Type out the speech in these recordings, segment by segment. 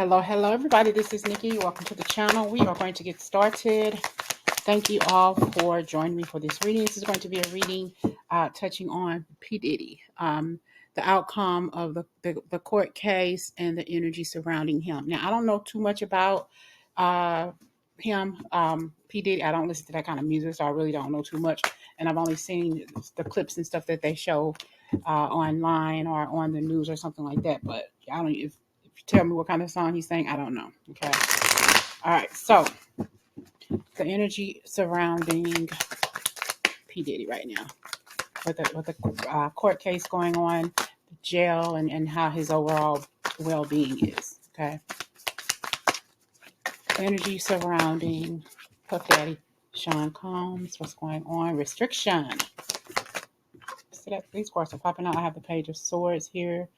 Hello, everybody. This is Nikki. Welcome to the channel. We are going to get started. Thank you all for joining me for this reading. This is going to be a reading touching on P Diddy, the outcome of the court case and the energy surrounding him. Now, I don't know too much about him, P Diddy. I don't listen to that kind of music, so I really don't know too much. And I've only seen the clips and stuff that they show online or on the news or something like that. But I don't. If you tell me what kind of song he's saying, I don't know. Okay. All right. So the energy surrounding P Diddy right now, with the court case going on, the jail, and how his overall well-being is. Okay. Energy surrounding Puff Daddy, Sean Combs. What's going on? Restriction. So these cards are popping out. I have the Page of Swords here.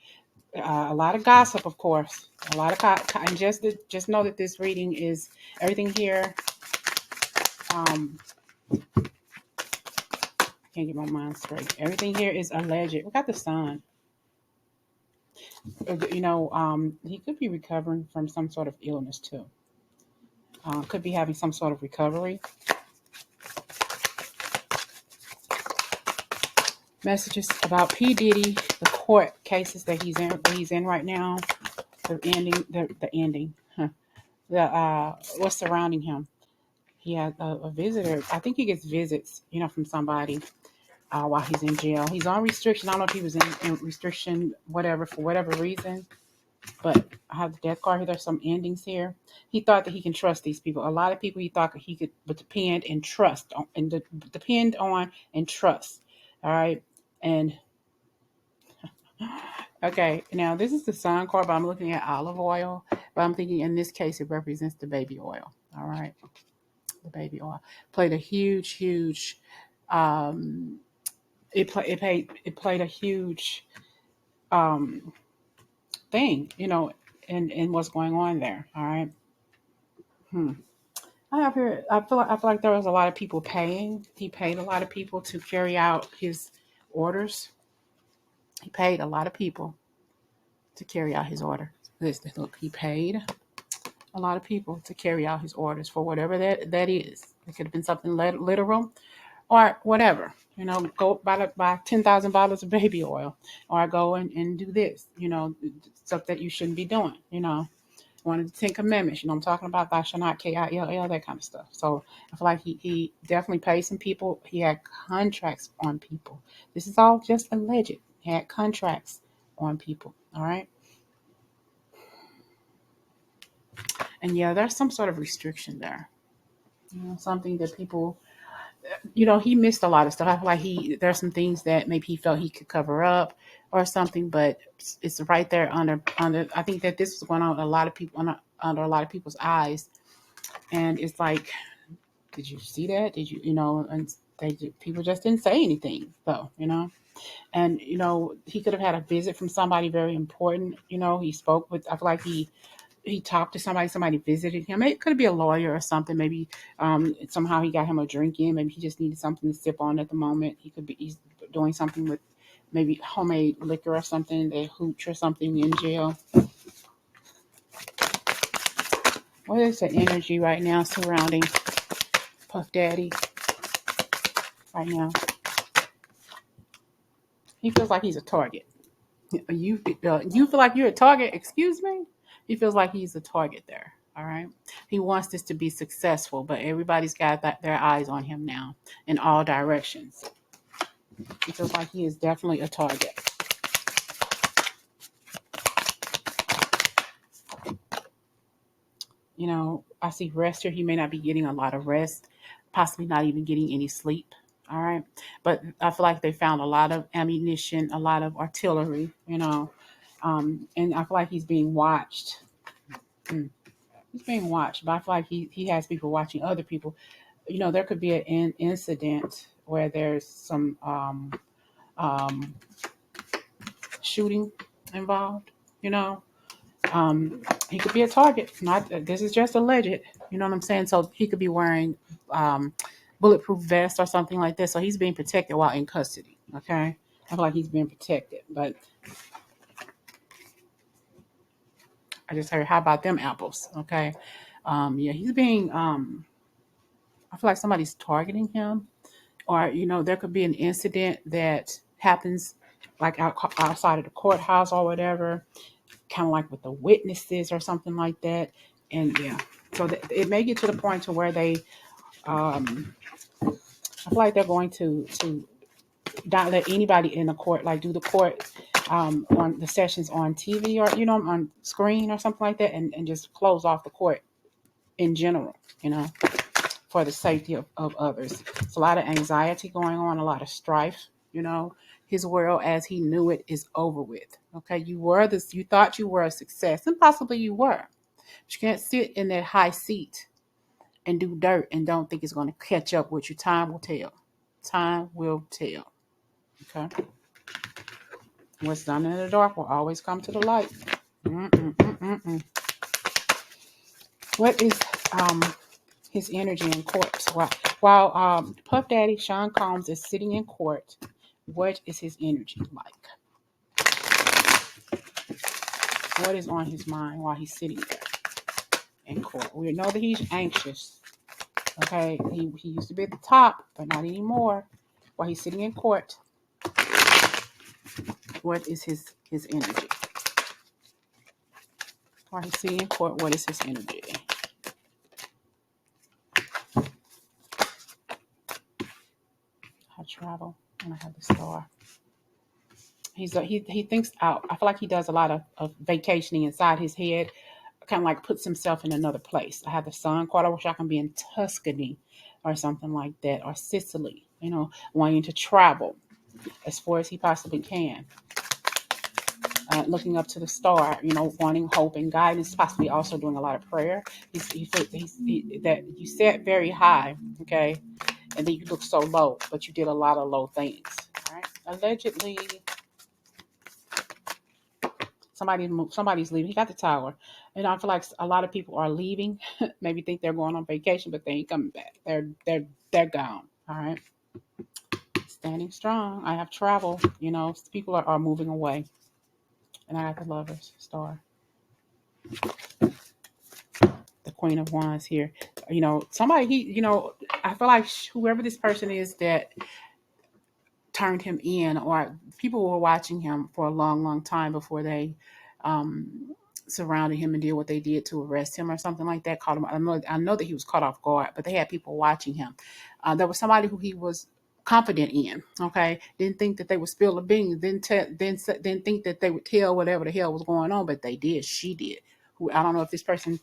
A lot of gossip, of course. A lot of and just know that this reading is everything here. I can't get my mind straight. Everything here is alleged. We got the Sun. He could be recovering from some sort of illness too. Could be having some sort of recovery. Messages about P Diddy, the court cases that he's in right now. The ending. What's surrounding him. He has a visitor. I think he gets visits, from somebody while he's in jail. He's on restriction. I don't know if he was in restriction, whatever, for whatever reason. But I have the death card here. There's some endings here. He thought that he can trust these people. A lot of people he thought he could depend and trust on, depend on and trust. All right. And okay, now this is the Sun card, but I'm looking at olive oil. But I'm thinking in this case it represents the baby oil. All right. The baby oil played a huge it played a huge thing, in what's going on there. All right. I feel like there was a lot of people paying. He paid a lot of people to carry out his orders. He paid a lot of people to carry out his order. Look, he paid a lot of people to carry out his orders for whatever that is. It could have been something literal or whatever. Go buy 10,000 bottles of baby oil, or go and do this. Stuff that you shouldn't be doing. One of the 10 Commandments. I'm talking about thou shalt not KILL, that kind of stuff. So I feel like he definitely paid some people. He had contracts on people. This is all just alleged. He had contracts on people. All right. And yeah, there's some sort of restriction there. Something that people, he missed a lot of stuff. I feel like there's some things that maybe he felt he could cover up or something, but it's right there under. I think that this was going on a lot of people under a lot of people's eyes, and it's like, did you see that? Did you, and people just didn't say anything, though, and he could have had a visit from somebody very important. He spoke with. I feel like he talked to somebody visited him. It could be a lawyer or something. Maybe somehow he got him a drink in. Maybe he just needed something to sip on at the moment. He's doing something with maybe homemade liquor or something, the hooch or something in jail. What is the energy right now surrounding Puff Daddy right now? He feels like he's a target. You feel like you're a target? Excuse me? He feels like he's a target there. All right. He wants this to be successful, but everybody's got their eyes on him now in all directions. He feels like he is definitely a target. I see rest here. He may not be getting a lot of rest, possibly not even getting any sleep. All right. But I feel like they found a lot of ammunition, a lot of artillery, and I feel like he's being watched. He's being watched, but I feel like he has people watching other people. There could be an incident where there's some shooting involved. He could be a target. Not this is just alleged. You know what I'm saying? So he could be wearing bulletproof vest or something like this. So he's being protected while in custody. Okay, I feel like he's being protected, but I just heard, how about them apples? Okay. Yeah, he's being, I feel like somebody's targeting him, or, there could be an incident that happens like outside of the courthouse or whatever, kind of like with the witnesses or something like that. And yeah, so it may get to the point to where they, I feel like they're going to not let anybody in the court, like do the court on the sessions on TV or on screen or something like that, and just close off the court in general, for the safety of others. It's a lot of anxiety going on, a lot of strife. His world as he knew it is over with. Okay, you thought you were a success, and possibly you were, but you can't sit in that high seat and do dirt and don't think it's going to catch up with you. Time will tell. Time will tell. Okay. What's done in the dark will always come to the light. Mm-mm-mm-mm-mm. What is his energy in court? While Puff Daddy Sean Combs is sitting in court, what is his energy like? What is on his mind while he's sitting there in court? We know that he's anxious. Okay, he used to be at the top, but not anymore. While he's sitting in court, what is his energy? While he's sitting in court, what is his energy? I travel and I have the star. He thinks out. I feel like he does a lot of vacationing inside his head, kind of like puts himself in another place. I have the sun card. I wish I can be in Tuscany or something like that, or Sicily, wanting to travel as far as he possibly can. Looking up to the star, wanting hope and guidance, possibly also doing a lot of prayer. That you set very high, okay, and then you look so low, but you did a lot of low things. All right, allegedly. Somebody's leaving. He got the tower. And I feel like a lot of people are leaving. Maybe think they're going on vacation, but they ain't coming back. They're gone. All right. Standing strong. I have travel. People are moving away. And I got the Lovers star. The Queen of Wands here. Somebody I feel like whoever this person is that turned him in, or people were watching him for a long, long time before they surrounded him and did what they did to arrest him or something like that. Caught him. I know that he was caught off guard, but they had people watching him. There was somebody who he was confident in. Okay, didn't think that they would spill the beans. Didn't think that they would tell whatever the hell was going on, but they did. She did. Who, I don't know if this person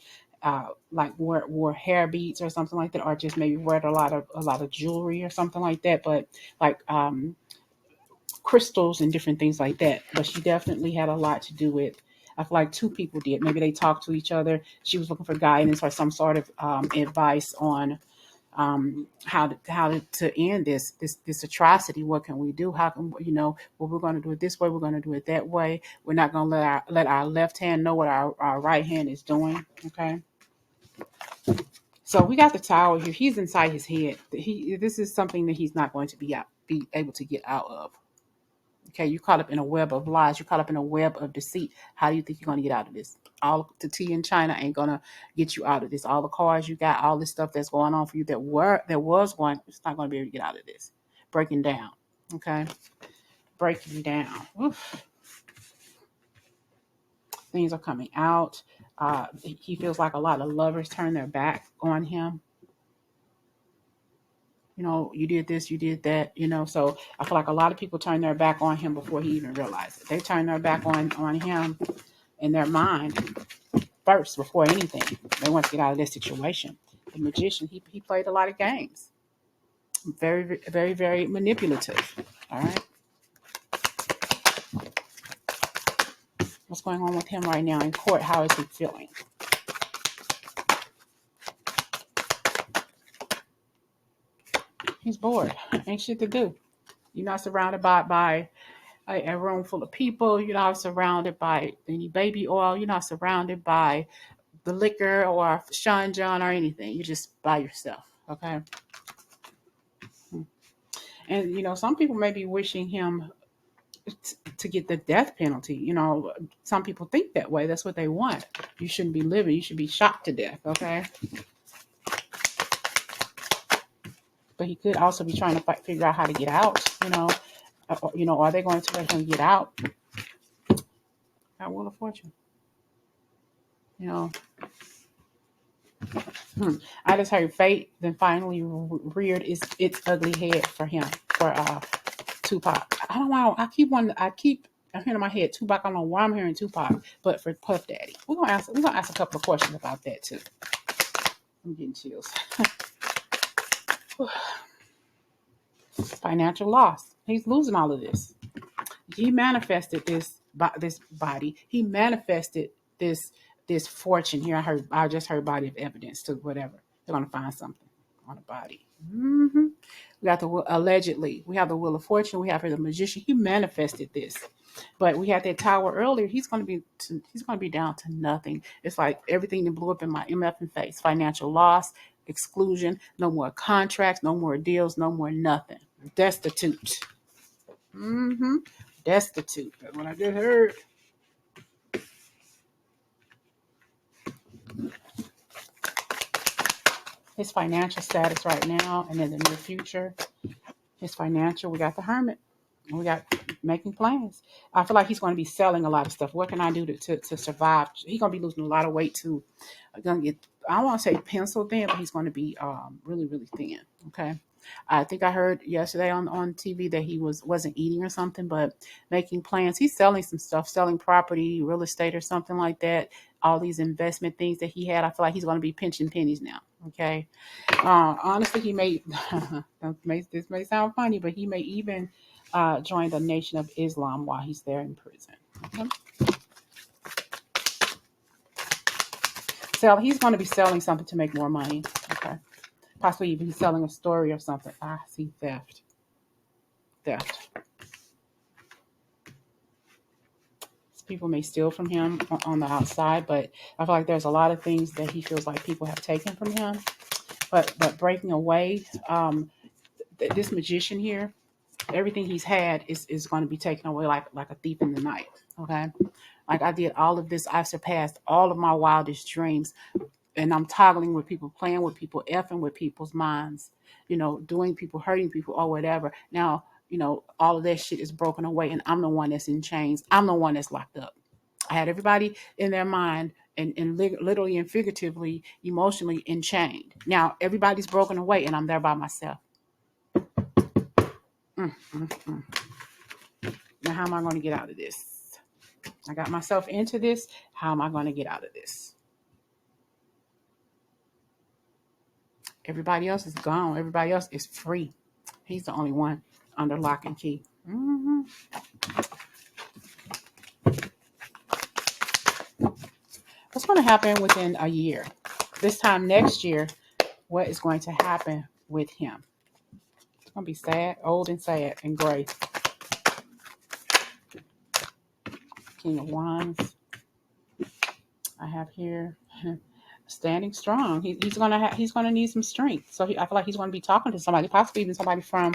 like wore hair beads or something like that, or just maybe wore a lot of jewelry or something like that. But like crystals and different things like that. But she definitely had a lot to do with. I feel like two people did. Maybe they talked to each other. She was looking for guidance or some sort of advice on how to end this atrocity. What can we do? How can well, we're going to do it this way. We're going to do it that way. We're not going to let our left hand know what our right hand is doing. Okay. So we got the tower here. He's inside his head. This is something that he's not going to be able to get out of. Okay, you caught up in a web of lies. You caught up in a web of deceit. How do you think you're going to get out of this? All the tea in China ain't going to get you out of this. All the cars you got, all this stuff that's going on for you that was going, it's not going to be able to get out of this. Breaking down. Okay, breaking down. Oof. Things are coming out. He feels like a lot of lovers turn their back on him. You did this, you did that, so I feel like a lot of people turn their back on him before he even realized it. They turn their back on him in their mind first before anything. They want to get out of this situation. The magician, he played a lot of games. Very, very, very manipulative. All right. What's going on with him right now in court? How is he feeling? He's bored. Ain't shit to do. You're not surrounded by a room full of people. You're not surrounded by any baby oil. You're not surrounded by the liquor or Sean John or anything. You're just by yourself. Okay. And some people may be wishing him to get the death penalty. Some people think that way. That's what they want. You shouldn't be living. You should be shot to death. Okay. But he could also be trying to figure out how to get out. Are they going to let him get out? That Wheel of Fortune. I just heard fate then finally reared its ugly head for him, for Tupac. I don't know. I keep hearing in my head Tupac. I don't know why I'm hearing Tupac, but for Puff Daddy, we're gonna ask a couple of questions about that too. I'm getting chills. Financial loss. He's losing all of this. He manifested this body. He manifested this fortune here. I just heard body of evidence to whatever. They're gonna find something on the body. Mm-hmm. We got allegedly. We have the Wheel of Fortune. We have the Magician. He manifested this, but we had that Tower earlier. He's gonna be down to nothing. It's like everything that blew up in my MF face. Financial loss, exclusion, no more contracts, no more deals, no more nothing. Destitute. Mm-hmm. Destitute. That's what I just heard. His financial status right now and in the near future. His financial, we got the Hermit. We got making plans. I feel like he's going to be selling a lot of stuff. What can I do to survive? He's going to be losing a lot of weight too. Going to get, I don't want to say pencil thin, but he's going to be really, really thin. Okay. I think I heard yesterday on TV that he wasn't eating or something, but making plans. He's selling some stuff, selling property, real estate or something like that. All these investment things that he had. I feel like he's going to be pinching pennies now. Okay. Honestly, he may, this may sound funny, but he may even join the Nation of Islam while he's there in prison. Okay. So he's going to be selling something to make more money. Okay. Possibly even he's selling a story or something. I see theft. People may steal from him on the outside, but I feel like there's a lot of things that he feels like people have taken from him. But breaking away, this magician here, everything he's had is going to be taken away like a thief in the night. Okay, like I did all of this, I've surpassed all of my wildest dreams, and I'm toggling with people, playing with people, effing with people's minds, doing people, hurting people, or whatever. Now, all of that shit is broken away, and I'm the one that's in chains. I'm the one that's locked up. I had everybody in their mind and literally and figuratively, emotionally enchained. Now everybody's broken away, and I'm there by myself. Now, how am I going to get out of this? I got myself into this. How am I going to get out of this? Everybody else is gone. Everybody else is free. He's the only one under lock and key. Mm-hmm. What's going to happen within a year? This time next year, what is going to happen with him? It's going to be sad, old and sad and gray. King of Wands. I have here standing strong. He's gonna need some strength. So I feel like he's going to be talking to somebody, possibly even somebody from,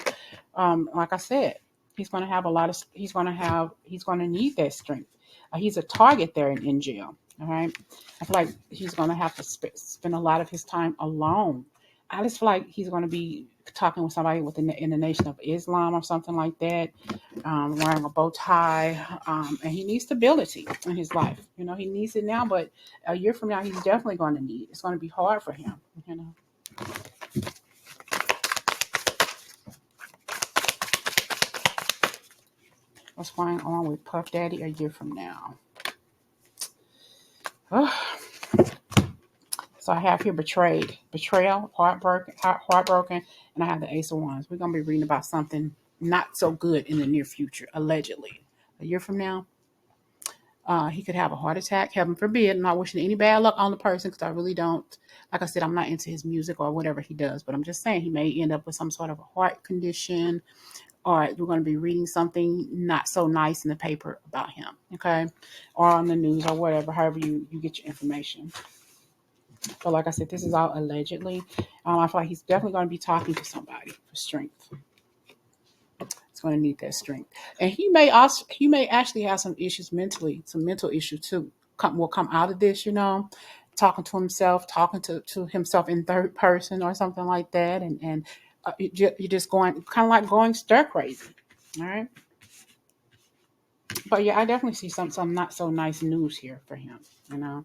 like I said, he's going to have a lot of. He's going to need that strength. He's a target there in jail. All right. I feel like he's going to have to spend a lot of his time alone. I just feel like he's going to be talking with somebody in the Nation of Islam or something like that, wearing a bow tie, and he needs stability in his life. He needs it now, but a year from now, he's definitely going to need it. It's going to be hard for him. What's going on with Puff Daddy a year from now? So I have here betrayal, heartbroken, and I have the Ace of Wands. We're going to be reading about something not so good in the near future, allegedly. A year from now, he could have a heart attack. Heaven forbid. I'm not wishing any bad luck on the person because I really don't. Like I said, I'm not into his music or whatever he does, but I'm just saying he may end up with some sort of a heart condition, or we're going to be reading something not so nice in the paper about him, okay? Or on the news or whatever, however you get your information. But like I said, this is all allegedly. I feel like he's definitely going to be talking to somebody for strength. going to need that strength. And he may actually have some issues mentally, some mental issues too. Will come out of this, talking to himself, talking to himself in third person or something like that, and you're just going kind of like going stir crazy. All right. But yeah, I definitely see some not so nice news here for him. You know,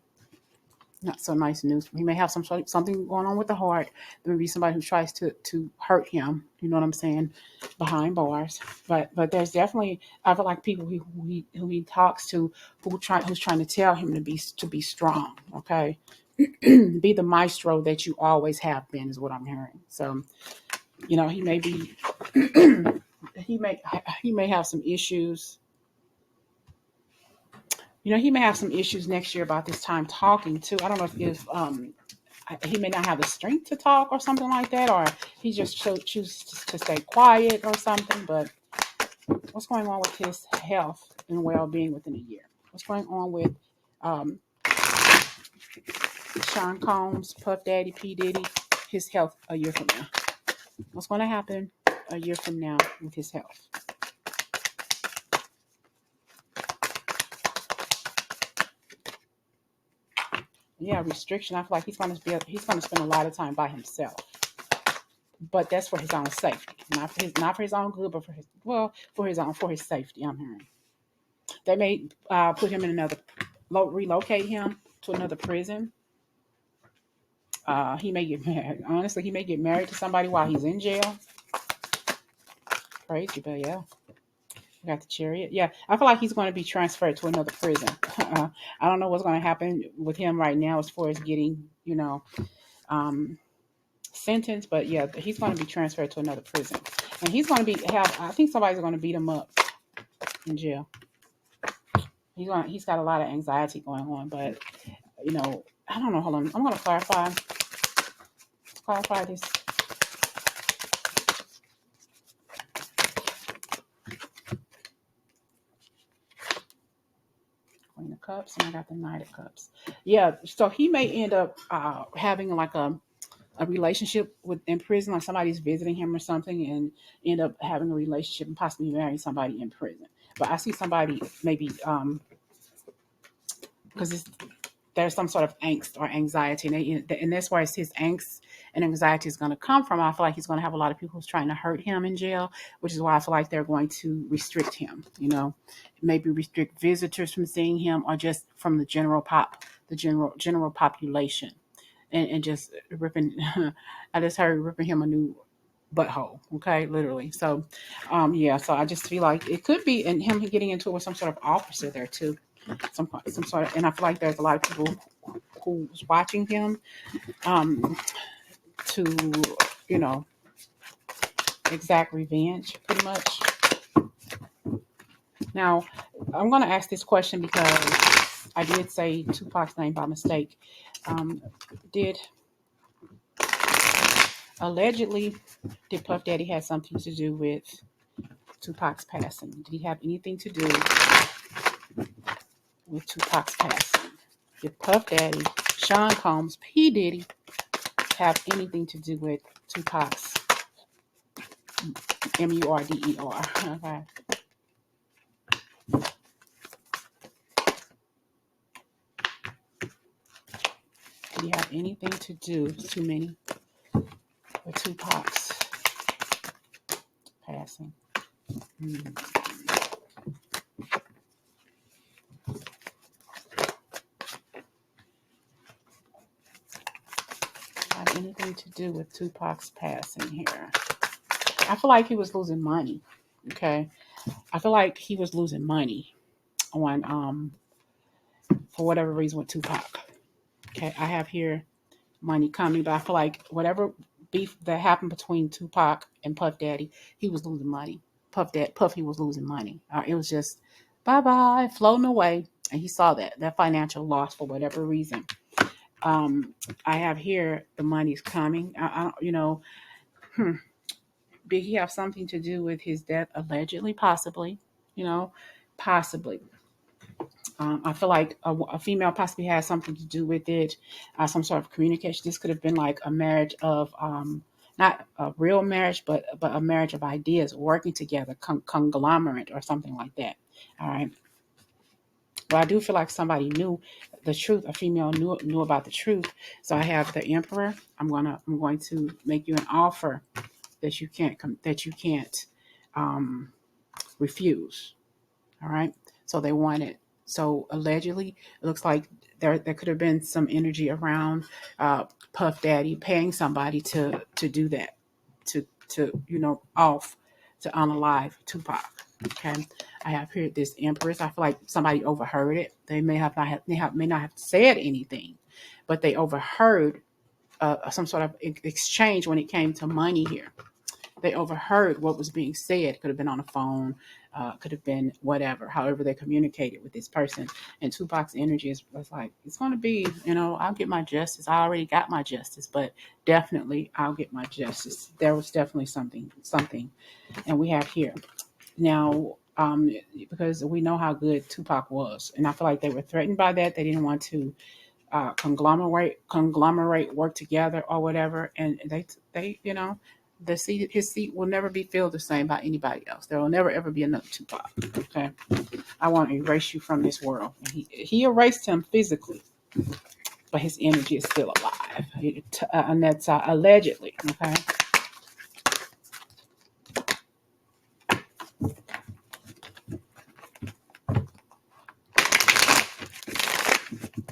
not so nice news. He may have something going on with the heart. There may be somebody who tries to hurt him. You know what I'm saying? Behind bars. But there's definitely, I feel like people who he talks to who's trying to tell him to be strong. Okay, be the maestro that you always have been is what I'm hearing. So he may be he may have some issues. He may have some issues next year about this time talking too. I don't know if he may not have the strength to talk or something like that, or he just chooses to stay quiet or something. But what's going on with his health and well-being within a year? What's going on with um, Sean Combs, Puff Daddy, P Diddy, his health a year from now? What's going to happen a year from now with his health? Yeah, restriction. I feel like he's going to spend a lot of time by himself, but that's for his own safety, not for his own good, but for his safety. I'm hearing they may put him in relocate him to another prison. He may get married. Honestly, he may get married to somebody while he's in jail. Crazy, but yeah. We got the chariot. Yeah, I feel like he's going to be transferred to another prison. I don't know what's going to happen with him right now as far as getting, sentenced, but yeah, he's going to be transferred to another prison, and he's going to I think somebody's going to beat him up in jail. He's got a lot of anxiety going on, but I don't know. Hold on, I'm going to clarify this. Queen of Cups, and I got the Knight of Cups. Yeah, so he may end up having like a relationship in prison, like somebody's visiting him or something, and end up having a relationship and possibly marrying somebody in prison. But I see somebody maybe because there's some sort of angst or anxiety, and that's where his angst and anxiety is going to come from. I feel like he's going to have a lot of people who's trying to hurt him in jail, which is why I feel like they're going to restrict him. Maybe restrict visitors from seeing him, or just from the general population, and just ripping. I just heard ripping him a new butthole. Okay, literally. So, yeah. So I just feel like it could be, and him getting into it with some sort of officer there too, some sort of. And I feel like there's a lot of people who's watching him, to you know exact revenge, pretty much. Now, I'm going to ask this question because I did say Tupac's name by mistake. Did allegedly did Puff Daddy have something to do with Tupac's passing? Did he have anything to do with Tupac's passing? Did Puff Daddy, Sean Combs, P Diddy have anything to do with Tupac's Murder? Okay. Did he have anything to do? Too many with Tupac's passing? Have anything to do with Tupac's passing here? I feel like he was losing money. Okay. I feel like he was losing money on for whatever reason with Tupac. Okay. I have here money coming, but I feel like whatever beef that happened between Tupac and Puff Daddy, he was losing money. Puffy was losing money. It was just bye bye, floating away, and he saw that financial loss for whatever reason. I have here the money's coming. Did he have something to do with his death? Allegedly, possibly. Possibly. I feel like a female possibly has something to do with it. Some sort of communication. This could have been like a marriage of not a real marriage, but a marriage of ideas working together, conglomerate or something like that. All right. But I do feel like somebody knew the truth. A female knew about the truth. So I have the Emperor. I'm going to make you an offer that you can't refuse. All right. So they want it. So allegedly, it looks like there could have been some energy around Puff Daddy paying somebody to do that, to off to unalive Tupac. Okay, I have heard this Empress. I feel like somebody overheard it. They may not have said anything, but they overheard some sort of exchange when it came to money here. They overheard what was being said. Could have been on a phone, could have been whatever, however they communicated with this person. And Tupac's energy was like, it's going to be, I'll get my justice. I already got my justice, but definitely I'll get my justice. There was definitely something. And we have here now, because we know how good Tupac was. And I feel like they were threatened by that. They didn't want to conglomerate, work together or whatever. And they his seat will never be filled the same by anybody else. There will never ever be another Tupac. Okay, I want to erase you from this world. And he erased him physically, but his energy is still alive, and that's allegedly. Okay.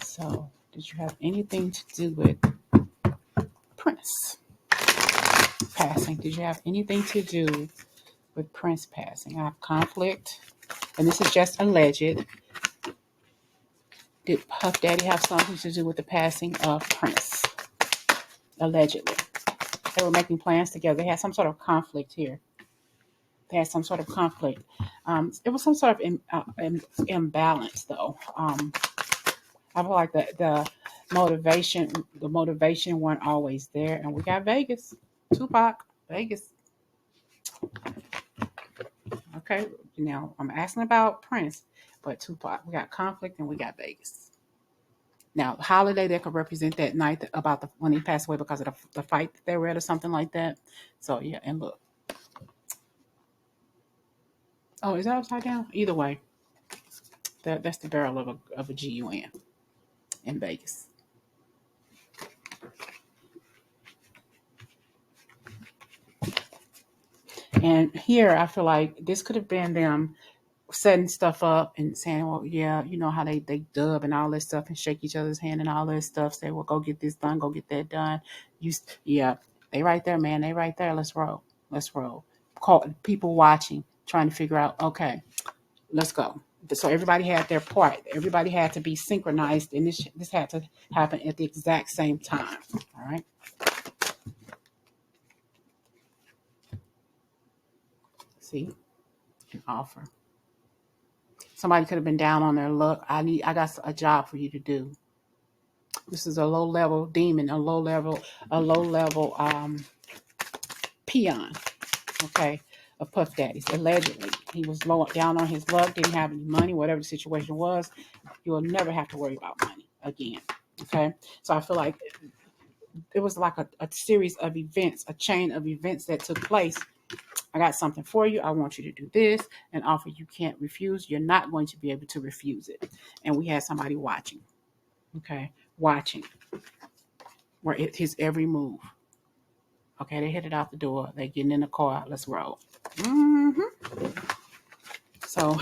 So, did you have anything to do with Prince passing? Did you have anything to do with Prince passing? I have conflict, and this is just alleged. Did Puff Daddy have something to do with the passing of Prince? Allegedly. They were making plans together. They had some sort of conflict here. They had some sort of conflict. It was some sort of imbalance, though. I feel like the motivation weren't always there. And we got Vegas. Tupac, Vegas. Okay, now I'm asking about Prince, but Tupac. We got conflict and we got Vegas. Now, holiday that could represent that night about when he passed away because of the fight that they were at or something like that. So yeah, and look. Oh, is that upside down? Either way, that's the barrel of a GUN in Vegas. And here, I feel like this could have been them setting stuff up and saying, well, yeah, you know how they dub and all this stuff and shake each other's hand and all this stuff. Say, well, go get this done, go get that done. Yeah, they right there, man. They right there. Let's roll. Let's roll. Call people watching, trying to figure out, okay, let's go. So everybody had their part. Everybody had to be synchronized, and this had to happen at the exact same time. All right. See, an offer. Somebody could have been down on their luck. I got a job for you to do. This is a low level demon, a low level peon. Okay, of Puff Daddy's. Allegedly, he was low down on his luck, didn't have any money, whatever the situation was. You will never have to worry about money again. Okay, so I feel like it was like a series of events, a chain of events that took place. I got something for you. I want you to do this, an offer you can't refuse. You're not going to be able to refuse it. And we had somebody watching. Okay, watching his every move. Okay, they headed out the door. They getting in the car. Let's roll. So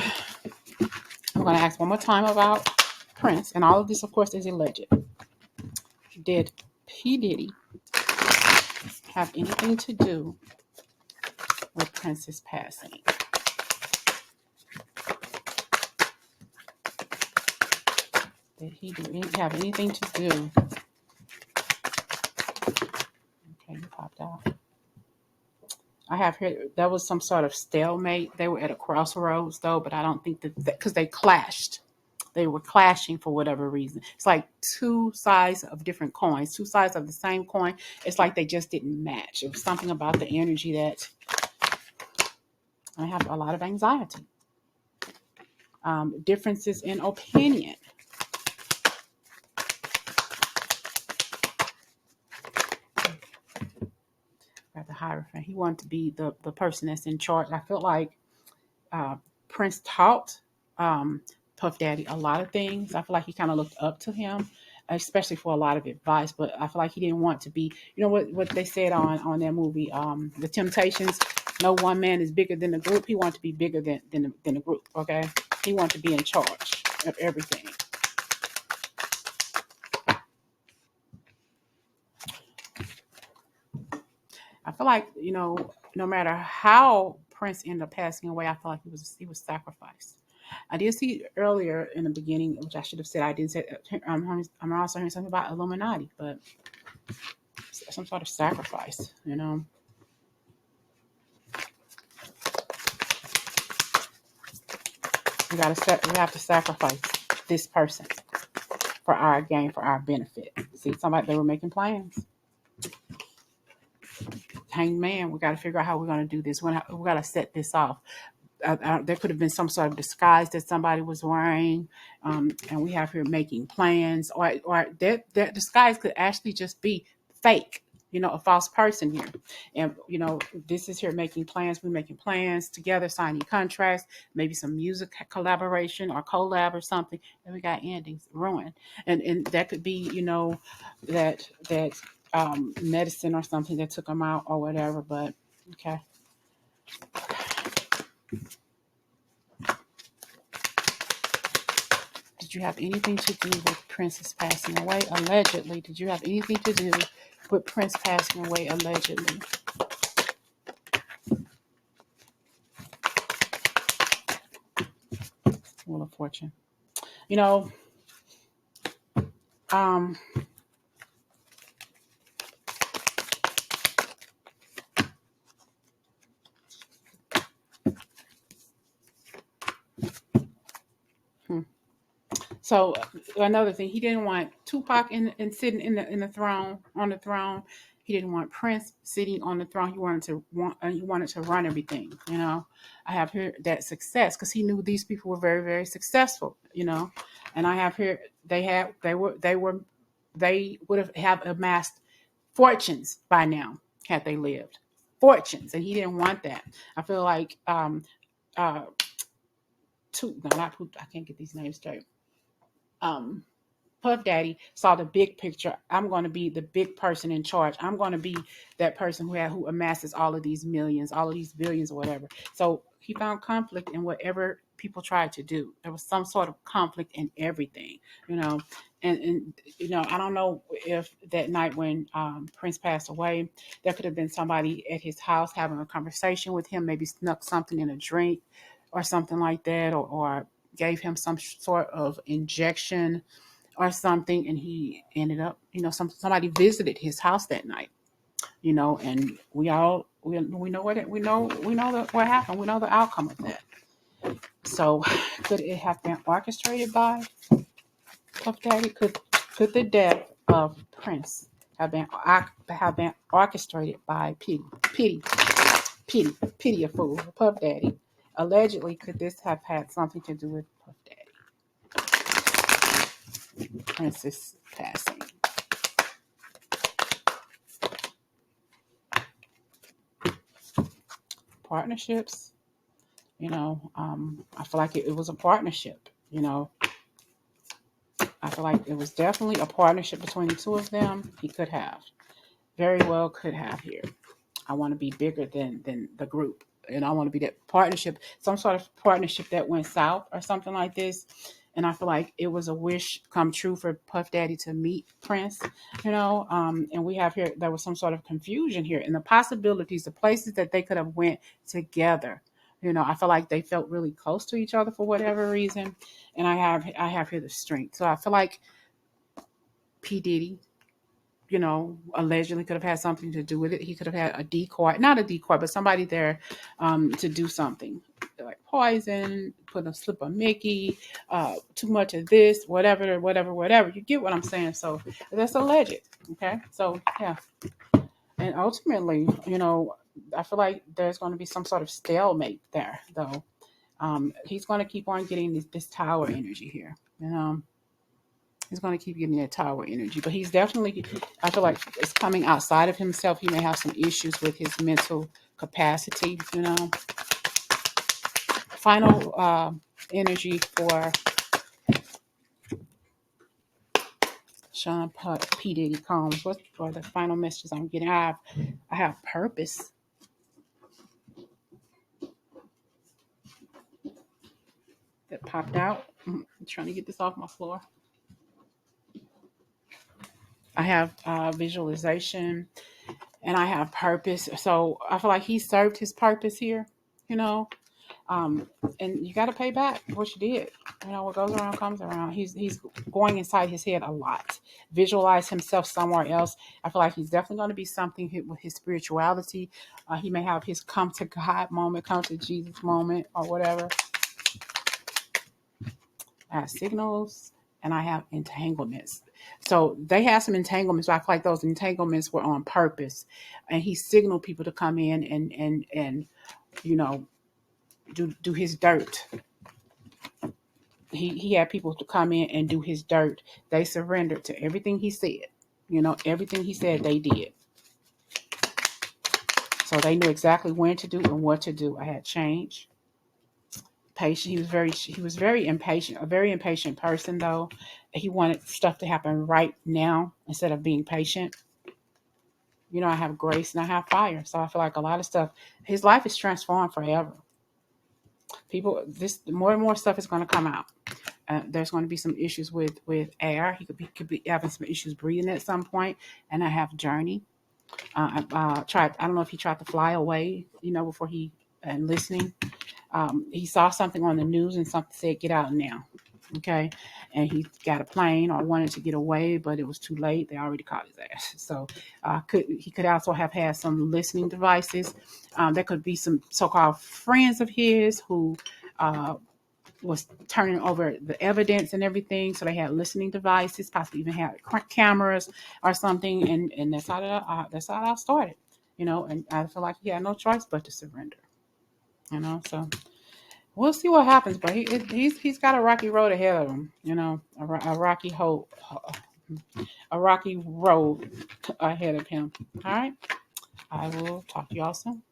I'm going to ask one more time about Prince. And all of this, of course, is alleged. Did P Diddy have anything to do with Prince's passing? Did he have anything to do? Okay, you popped out. I have heard there was some sort of stalemate. They were at a crossroads, though, but I don't think that because they clashed. They were clashing for whatever reason. It's like two sides of different coins, two sides of the same coin. It's like they just didn't match. It was something about the energy that I have a lot of anxiety. Differences in opinion. Got the Hierophant. He wanted to be the person that's in charge. I feel like uh, Prince taught Puff Daddy a lot of things. I feel like he kind of looked up to him, especially for a lot of advice. But I feel like he didn't want to be, what they said on that movie, The Temptations. No one man is bigger than the group. He wanted to be bigger than the group. Okay, he wanted to be in charge of everything. I feel like no matter how Prince ended up passing away, I feel like he was sacrificed. I did see earlier in the beginning, which I should have said I didn't say. I'm also hearing something about Illuminati, but some sort of sacrifice. We have to sacrifice this person for our gain, for our benefit. See, somebody they were making plans. Hanged man, we got to figure out how we're going to do this. We got to set this off. There could have been some sort of disguise that somebody was wearing, and we have here making plans, or that disguise could actually just be fake, a false person here. And this is here making plans. We're making plans together, signing contracts, maybe some music collaboration or collab or something, and we got endings ruined. And that could be that medicine or something that took them out or whatever. But okay. Did you have anything to do with Prince's passing away? Allegedly. Did you have anything to do with Prince passing away? Allegedly. Wheel of Fortune. You know, um, hmm. So another thing, he didn't want Tupac in sitting in the throne on the throne. He didn't want Prince sitting on the throne. He wanted to run everything. I have here that success because he knew these people were very very successful. And I have here they would have amassed fortunes by now had they lived, fortunes, and he didn't want that. I feel like uh, no, not I can't get these names straight. Um, Puff Daddy saw the big picture. I'm going to be the big person in charge. I'm going to be that person who amasses all of these millions, all of these billions, or whatever. So he found conflict in whatever people tried to do. There was some sort of conflict in everything, And I don't know if that night when Prince passed away, there could have been somebody at his house having a conversation with him, maybe snuck something in a drink or something like that, or gave him some sort of injection or something, and he ended up, somebody visited his house that night, and we know what happened. We know the outcome of that. So, could it have been orchestrated by Puff Daddy? Could the death of Prince have been orchestrated by Pity a fool, Puff Daddy? Allegedly, could this have had something to do with Puff Daddy? Prince's passing. Partnerships. I feel like it was a partnership. I feel like it was definitely a partnership between the two of them. He could have, very well could have here. I want to be bigger than the group, and I want to be that partnership, some sort of partnership that went south or something like this. And I feel like it was a wish come true for Puff Daddy to meet Prince, and we have here, there was some sort of confusion here and the possibilities, the places that they could have went together. I feel like they felt really close to each other for whatever reason, and I have here the strength. So I feel like P Diddy, allegedly could have had something to do with it. He could have had a decoy, not a decoy, but somebody there to do something like poison, put a slip of Mickey, too much of this, whatever, whatever, whatever. You get what I'm saying? So that's alleged. Okay. So yeah. And ultimately, I feel like there's going to be some sort of stalemate there, though. He's going to keep on getting this tower energy here, He's going to keep getting that tower energy, but he's definitely, I feel like it's coming outside of himself. He may have some issues with his mental capacity, you know. Final energy for Sean P. Diddy Combs. What are the final messages I'm getting? I have purpose. That popped out. I'm trying to get this off my floor. I have visualization and I have purpose. So I feel like he served his purpose here, you know. Um, and you got to pay back what you did. You know, what goes around comes around. He's going inside his head a lot. Visualize himself somewhere else. I feel like he's definitely going to be something with his spirituality. He may have his come to God moment, come to Jesus moment, or whatever. I have signals and I have entanglements. So they have some entanglements, but I feel like those entanglements were on purpose. And he signaled people to come in and you know, do his dirt. He had people to come in and do his dirt. They surrendered to everything he said. You know, everything he said they did. So they knew exactly when to do and what to do. I had change. Patient. He was very impatient, a very impatient person though. He wanted stuff to happen right now instead of being patient. You know, I have grace and I have fire. So I feel like a lot of stuff, his life is transformed forever. People, this more and more stuff is going to come out. There's going to be some issues with air. He could be having some issues breathing at some point. And I have journey. Tried. I don't know if he tried to fly away, you know, before he and listening. He saw something on the news and something said, "Get out now." Okay, and he got a plane or wanted to get away, but it was too late. They already caught his ass. So he could also have had some listening devices. There could be some so-called friends of his who was turning over the evidence and everything. So they had listening devices, possibly even had cameras or something. And that's how I started, you know. And I feel like he had no choice but to surrender, you know. So we'll see what happens. But he's got a rocky road ahead of him, you know, a rocky hope, a rocky road ahead of him. All right. I will talk to y'all soon.